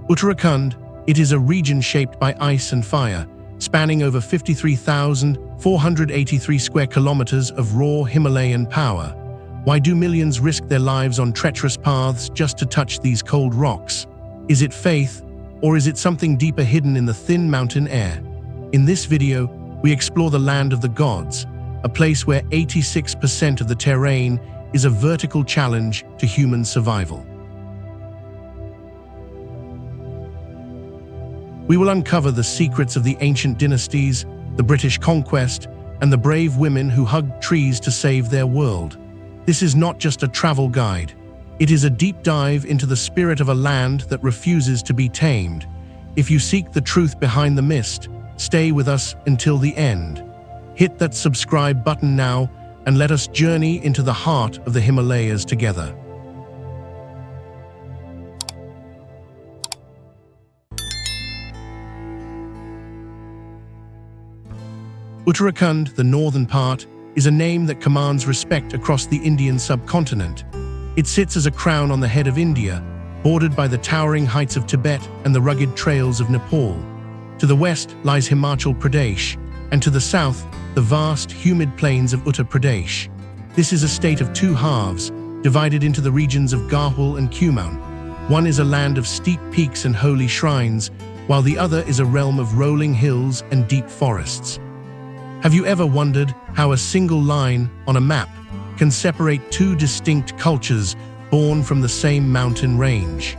Uttarakhand, it is a region shaped by ice and fire, spanning over 53,483 square kilometers of raw Himalayan power. Why do millions risk their lives on treacherous paths just to touch these cold rocks? Is it faith, or is it something deeper hidden in the thin mountain air? In this video, we explore the land of the gods, a place where 86% of the terrain is a vertical challenge to human survival. We will uncover the secrets of the ancient dynasties, the British conquest, and the brave women who hugged trees to save their world. This is not just a travel guide. It is a deep dive into the spirit of a land that refuses to be tamed. If you seek the truth behind the mist, stay with us until the end. Hit that subscribe button now and let us journey into the heart of the Himalayas together. Uttarakhand, the northern part, is a name that commands respect across the Indian subcontinent. It sits as a crown on the head of India, bordered by the towering heights of Tibet and the rugged trails of Nepal. To the west lies Himachal Pradesh, and to the south, the vast, humid plains of Uttar Pradesh. This is a state of two halves, divided into the regions of Garhwal and Kumaon. One is a land of steep peaks and holy shrines, while the other is a realm of rolling hills and deep forests. Have you ever wondered how a single line on a map can separate two distinct cultures born from the same mountain range?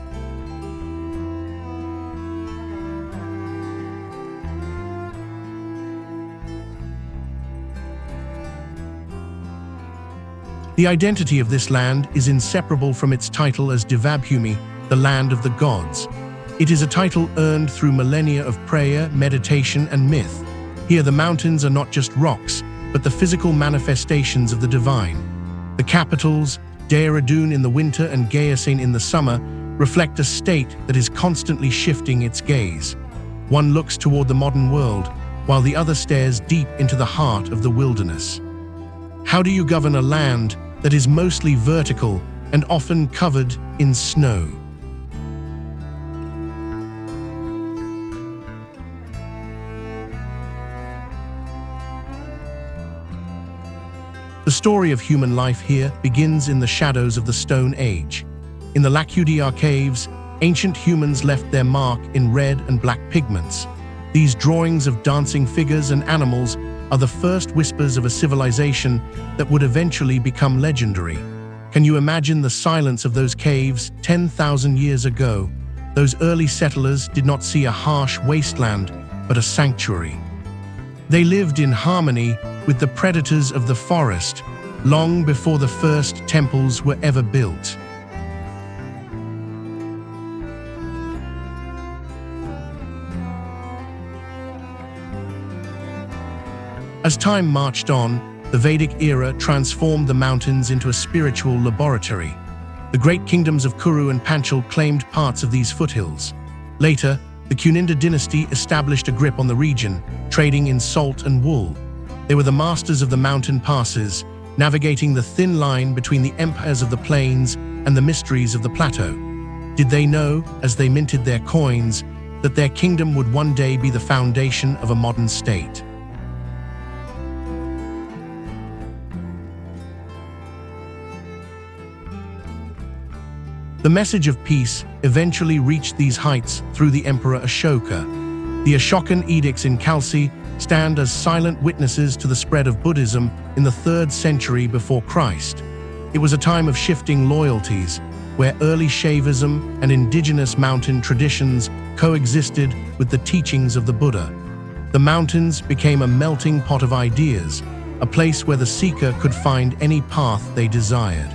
The identity of this land is inseparable from its title as Devabhumi, the land of the gods. It is a title earned through millennia of prayer, meditation, and myth. Here, the mountains are not just rocks, but the physical manifestations of the divine. The capitals, Dehradun in the winter and Gayasena in the summer, reflect a state that is constantly shifting its gaze. One looks toward the modern world, while the other stares deep into the heart of the wilderness. How do you govern a land that is mostly vertical and often covered in snow? The story of human life here begins in the shadows of the Stone Age. In the Lakhudiyar Caves, ancient humans left their mark in red and black pigments. These drawings of dancing figures and animals are the first whispers of a civilization that would eventually become legendary. Can you imagine the silence of those caves 10,000 years ago? Those early settlers did not see a harsh wasteland, but a sanctuary. They lived in harmony with the predators of the forest, long before the first temples were ever built. As time marched on, the Vedic era transformed the mountains into a spiritual laboratory. The great kingdoms of Kuru and Panchal claimed parts of these foothills. Later, the Kuninda dynasty established a grip on the region, trading in salt and wool. They were the masters of the mountain passes, navigating the thin line between the empires of the plains and the mysteries of the plateau. Did they know, as they minted their coins, that their kingdom would one day be the foundation of a modern state? The message of peace eventually reached these heights through the Emperor Ashoka. The Ashokan edicts in Khalsi stand as silent witnesses to the spread of Buddhism in the 3rd century before Christ. It was a time of shifting loyalties, where early Shaivism and indigenous mountain traditions coexisted with the teachings of the Buddha. The mountains became a melting pot of ideas, a place where the seeker could find any path they desired.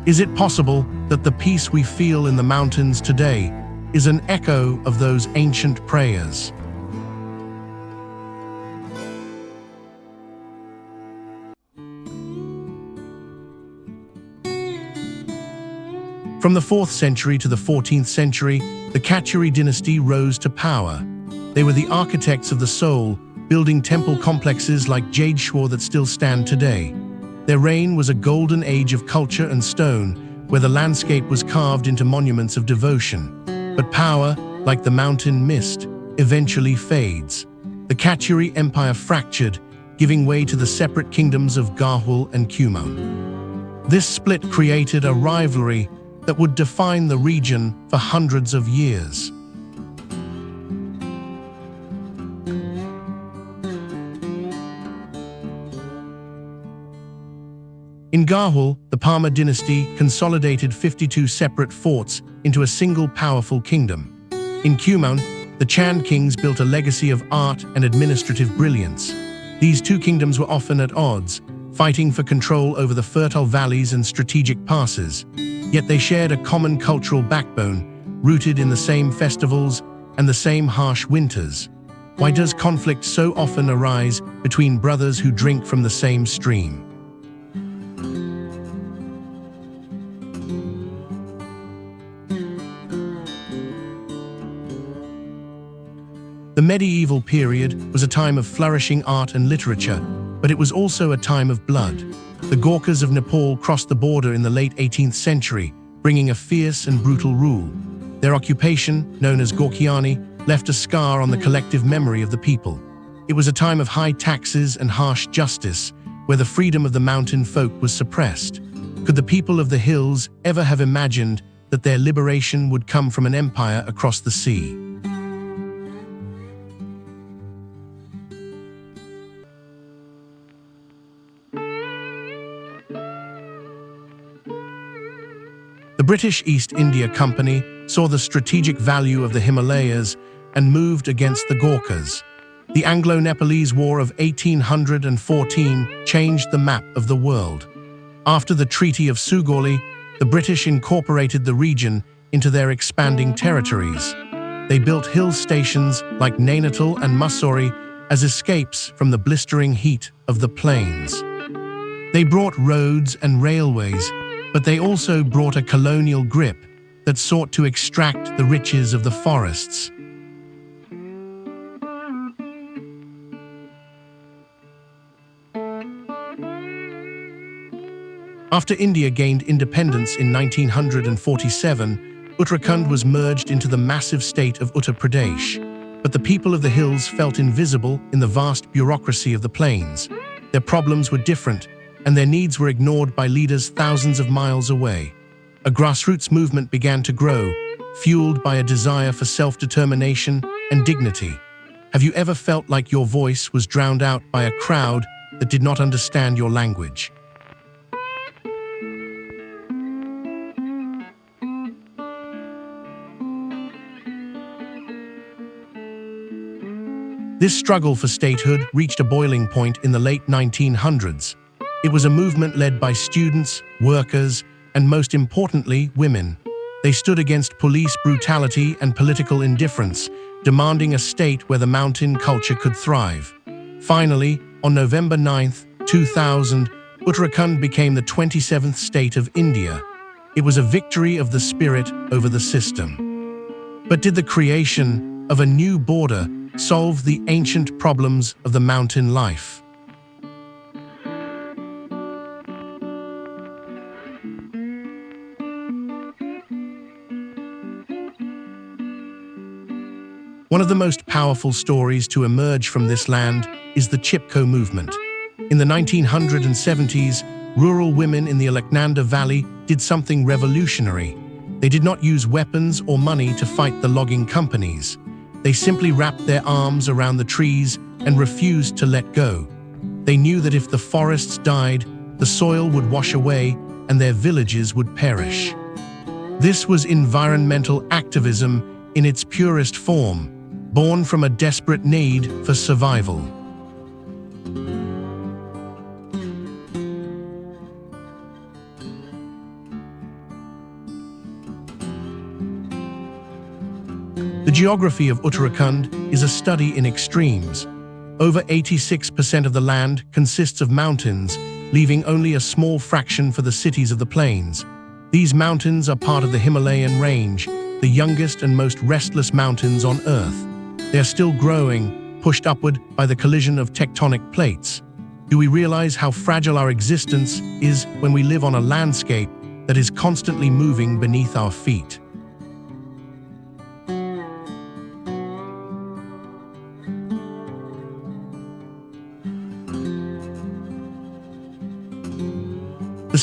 Is it possible that the peace we feel in the mountains today is an echo of those ancient prayers? From the 4th century to the 14th century, the Katyuri dynasty rose to power. They were the architects of the soul, building temple complexes like Jadeshwar that still stand today. Their reign was a golden age of culture and stone, where the landscape was carved into monuments of devotion. But power, like the mountain mist, eventually fades. The Katyuri Empire fractured, giving way to the separate kingdoms of Garhwal and Kumaon. This split created a rivalry that would define the region for hundreds of years. In Garhwal, the Parmar dynasty consolidated 52 separate forts into a single powerful kingdom. In Kumaon, the Chand kings built a legacy of art and administrative brilliance. These two kingdoms were often at odds, fighting for control over the fertile valleys and strategic passes. Yet they shared a common cultural backbone, rooted in the same festivals and the same harsh winters. Why does conflict so often arise between brothers who drink from the same stream? The medieval period was a time of flourishing art and literature, but it was also a time of blood. The Gorkhas of Nepal crossed the border in the late 18th century, bringing a fierce and brutal rule. Their occupation, known as Gorkhiani, left a scar on the collective memory of the people. It was a time of high taxes and harsh justice, where the freedom of the mountain folk was suppressed. Could the people of the hills ever have imagined that their liberation would come from an empire across the sea? The British East India Company saw the strategic value of the Himalayas and moved against the Gorkhas. The Anglo-Nepalese War of 1814 changed the map of the world. After the Treaty of Sugauli, the British incorporated the region into their expanding territories. They built hill stations like Nainital and Mussoorie as escapes from the blistering heat of the plains. They brought roads and railways, but they also brought a colonial grip that sought to extract the riches of the forests. After India gained independence in 1947, Uttarakhand was merged into the massive state of Uttar Pradesh. But the people of the hills felt invisible in the vast bureaucracy of the plains. Their problems were different, and their needs were ignored by leaders thousands of miles away. A grassroots movement began to grow, fueled by a desire for self-determination and dignity. Have you ever felt like your voice was drowned out by a crowd that did not understand your language? This struggle for statehood reached a boiling point in the late 1900s. It was a movement led by students, workers, and most importantly, women. They stood against police brutality and political indifference, demanding a state where the mountain culture could thrive. Finally, on November 9, 2000, Uttarakhand became the 27th state of India. It was a victory of the spirit over the system. But did the creation of a new border solve the ancient problems of the mountain life? One of the most powerful stories to emerge from this land is the Chipko Movement. In the 1970s, rural women in the Alaknanda Valley did something revolutionary. They did not use weapons or money to fight the logging companies. They simply wrapped their arms around the trees and refused to let go. They knew that if the forests died, the soil would wash away and their villages would perish. This was environmental activism in its purest form, born from a desperate need for survival. The geography of Uttarakhand is a study in extremes. Over 86% of the land consists of mountains, leaving only a small fraction for the cities of the plains. These mountains are part of the Himalayan range, the youngest and most restless mountains on Earth. They are still growing, pushed upward by the collision of tectonic plates. Do we realize how fragile our existence is when we live on a landscape that is constantly moving beneath our feet?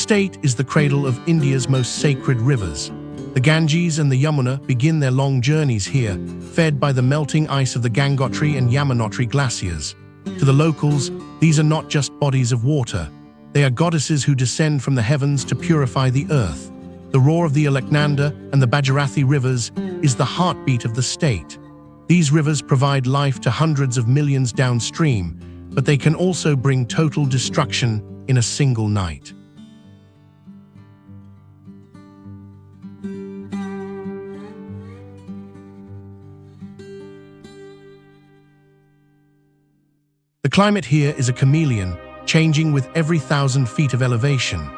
state is the cradle of India's most sacred rivers. The Ganges and the Yamuna begin their long journeys here, fed by the melting ice of the Gangotri and Yamunotri glaciers. To the locals, these are not just bodies of water. They are goddesses who descend from the heavens to purify the earth. The roar of the Alaknanda and the Bhagirathi rivers is the heartbeat of the state. These rivers provide life to hundreds of millions downstream, but they can also bring total destruction in a single night. The climate here is a chameleon, changing with every 1,000 feet of elevation.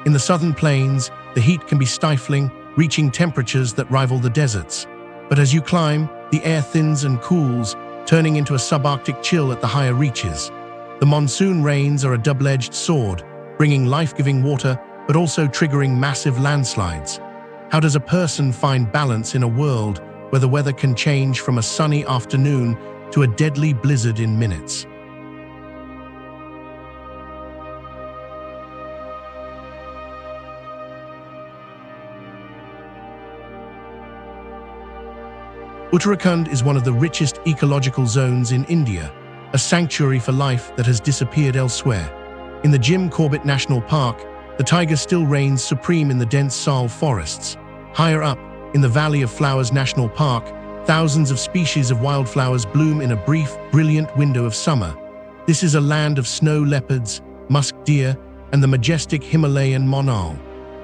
In the southern plains, the heat can be stifling, reaching temperatures that rival the deserts. But as you climb, the air thins and cools, turning into a subarctic chill at the higher reaches. The monsoon rains are a double-edged sword, bringing life-giving water, but also triggering massive landslides. How does a person find balance in a world where the weather can change from a sunny afternoon to a deadly blizzard in minutes? Uttarakhand is one of the richest ecological zones in India, a sanctuary for life that has disappeared elsewhere. In the Jim Corbett National Park, the tiger still reigns supreme in the dense Sal forests. Higher up, in the Valley of Flowers National Park, thousands of species of wildflowers bloom in a brief, brilliant window of summer. This is a land of snow leopards, musk deer, and the majestic Himalayan monal.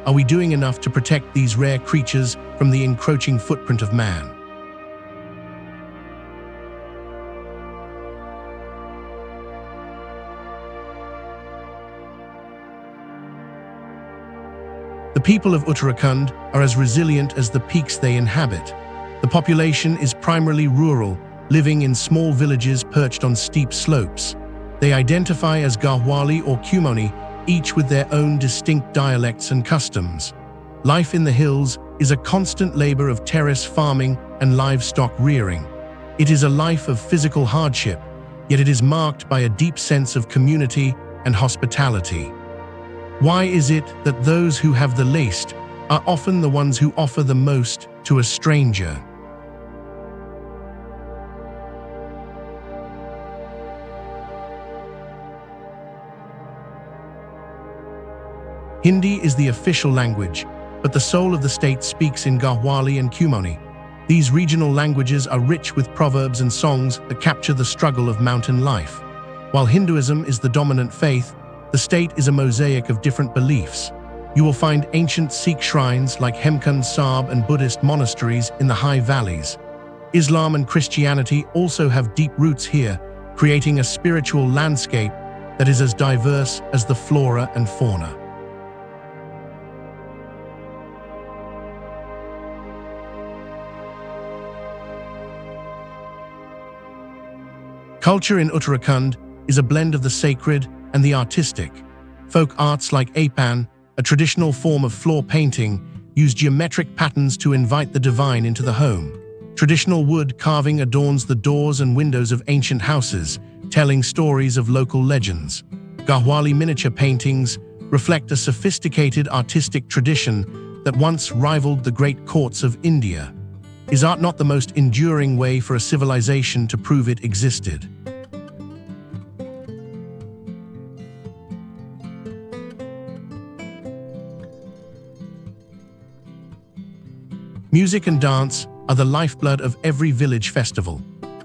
Are we doing enough to protect these rare creatures from the encroaching footprint of man? The people of Uttarakhand are as resilient as the peaks they inhabit. The population is primarily rural, living in small villages perched on steep slopes. They identify as Garhwali or Kumaoni, each with their own distinct dialects and customs. Life in the hills is a constant labor of terrace farming and livestock rearing. It is a life of physical hardship, yet it is marked by a deep sense of community and hospitality. Why is it that those who have the least are often the ones who offer the most to a stranger? Hindi is the official language, but the soul of the state speaks in Garhwali and Kumaoni. These regional languages are rich with proverbs and songs that capture the struggle of mountain life. While Hinduism is the dominant faith, the state is a mosaic of different beliefs. You will find ancient Sikh shrines like Hemkund Sahib and Buddhist monasteries in the high valleys. Islam and Christianity also have deep roots here, creating a spiritual landscape that is as diverse as the flora and fauna. Culture in Uttarakhand is a blend of the sacred and the artistic. Folk arts like Apan, a traditional form of floor painting, use geometric patterns to invite the divine into the home. Traditional wood carving adorns the doors and windows of ancient houses, telling stories of local legends. Garhwali miniature paintings reflect a sophisticated artistic tradition that once rivaled the great courts of India. Is art not the most enduring way for a civilization to prove it existed? Music and dance are the lifeblood of every village festival.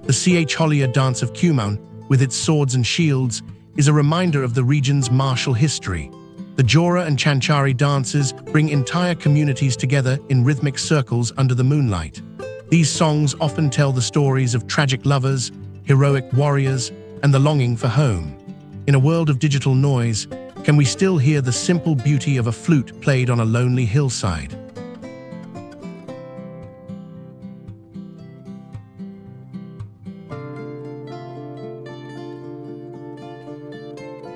The Chhollier dance of Kumaon, with its swords and shields, is a reminder of the region's martial history. The Jora and Chanchari dances bring entire communities together in rhythmic circles under the moonlight. These songs often tell the stories of tragic lovers, heroic warriors, and the longing for home. In a world of digital noise, can we still hear the simple beauty of a flute played on a lonely hillside?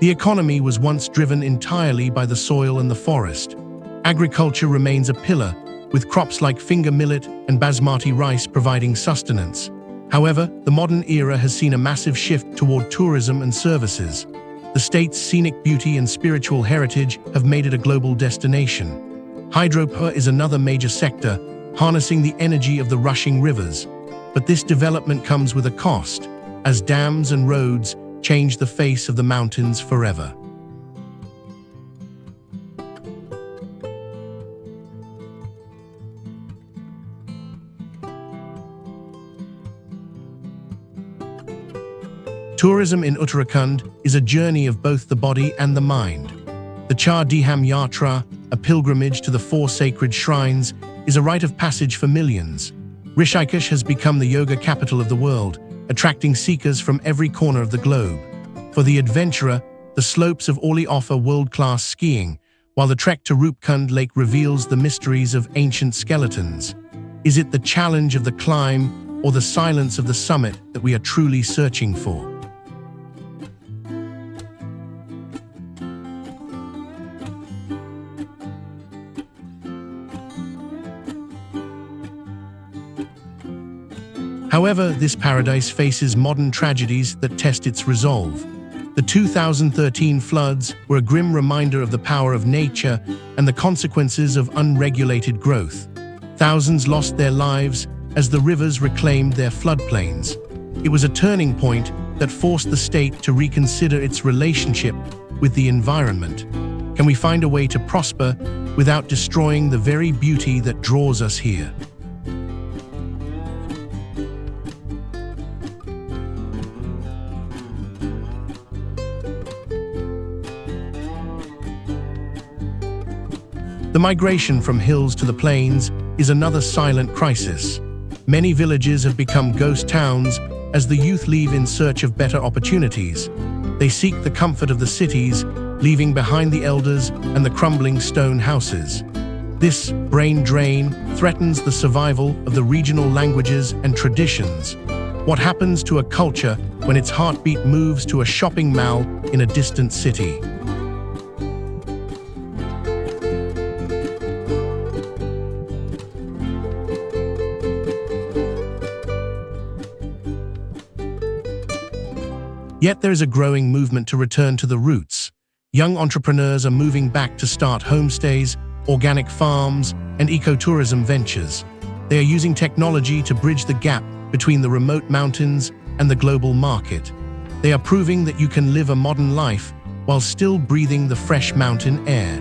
The economy was once driven entirely by the soil and the forest. Agriculture remains a pillar, with crops like finger millet and basmati rice providing sustenance. However, the modern era has seen a massive shift toward tourism and services. The The state's scenic beauty and spiritual heritage have made it a global destination. Hydropower is another major sector, harnessing the energy of the rushing rivers. But this development comes with a cost, as dams and roads change the face of the mountains forever. Tourism in Uttarakhand is a journey of both the body and the mind. The Char Dham Yatra, a pilgrimage to the 4 sacred shrines, is a rite of passage for millions. Rishikesh has become the yoga capital of the world, attracting seekers from every corner of the globe. For the adventurer, the slopes of Orly offer world-class skiing, while the trek to Rupkund Lake reveals the mysteries of ancient skeletons. Is it the challenge of the climb or the silence of the summit that we are truly searching for? However, this paradise faces modern tragedies that test its resolve. The 2013 floods were a grim reminder of the power of nature and the consequences of unregulated growth. Thousands lost their lives as the rivers reclaimed their floodplains. It was a turning point that forced the state to reconsider its relationship with the environment. Can we find a way to prosper without destroying the very beauty that draws us here? The migration from hills to the plains is another silent crisis. Many villages have become ghost towns as the youth leave in search of better opportunities. They seek the comfort of the cities, leaving behind the elders and the crumbling stone houses. This brain drain threatens the survival of the regional languages and traditions. What happens to a culture when its heartbeat moves to a shopping mall in a distant city? Yet there is a growing movement to return to the roots. Young entrepreneurs are moving back to start homestays, organic farms, and ecotourism ventures. They are using technology to bridge the gap between the remote mountains and the global market. They are proving that you can live a modern life while still breathing the fresh mountain air.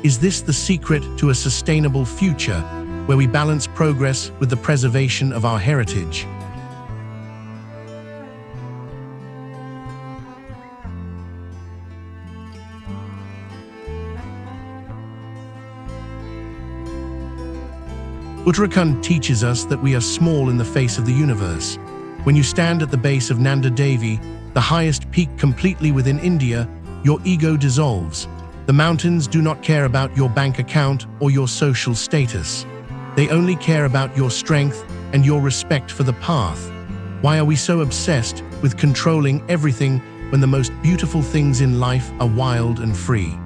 Is this the secret to a sustainable future where we balance progress with the preservation of our heritage? Uttarakhand teaches us that we are small in the face of the universe. When you stand at the base of Nanda Devi, the highest peak completely within India, your ego dissolves. The mountains do not care about your bank account or your social status. They only care about your strength and your respect for the path. Why are we so obsessed with controlling everything when the most beautiful things in life are wild and free?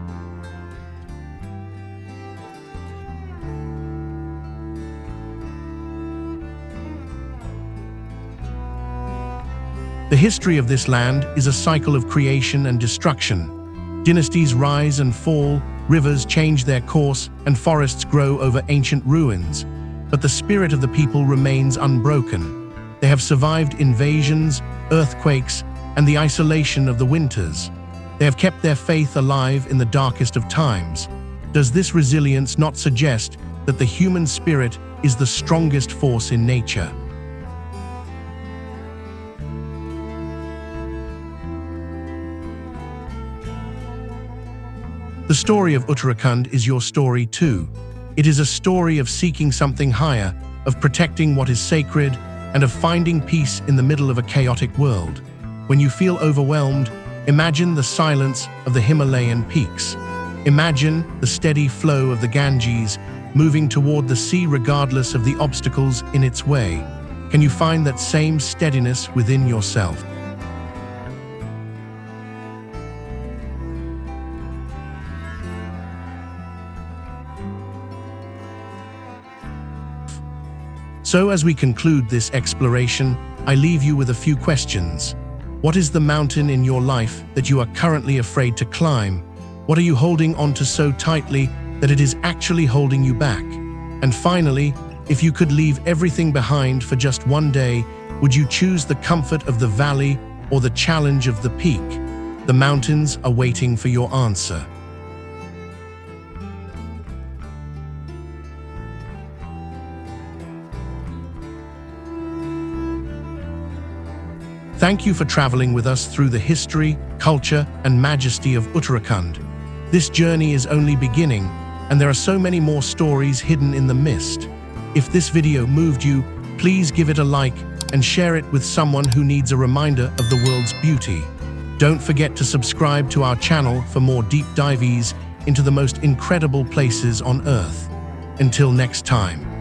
The history of this land is a cycle of creation and destruction. Dynasties rise and fall, rivers change their course, and forests grow over ancient ruins. But the spirit of the people remains unbroken. They have survived invasions, earthquakes, and the isolation of the winters. They have kept their faith alive in the darkest of times. Does this resilience not suggest that the human spirit is the strongest force in nature? The story of Uttarakhand is your story too. It is a story of seeking something higher, of protecting what is sacred, and of finding peace in the middle of a chaotic world. When you feel overwhelmed, imagine the silence of the Himalayan peaks. Imagine the steady flow of the Ganges, moving toward the sea regardless of the obstacles in its way. Can you find that same steadiness within yourself? So as we conclude this exploration, I leave you with a few questions. What is the mountain in your life that you are currently afraid to climb? What are you holding onto so tightly that it is actually holding you back? And finally, if you could leave everything behind for just one day, would you choose the comfort of the valley or the challenge of the peak? The mountains are waiting for your answer. Thank you for traveling with us through the history, culture, and majesty of Uttarakhand. This journey is only beginning, and there are so many more stories hidden in the mist. If this video moved you, please give it a like and share it with someone who needs a reminder of the world's beauty. Don't forget to subscribe to our channel for more deep dives into the most incredible places on Earth. Until next time.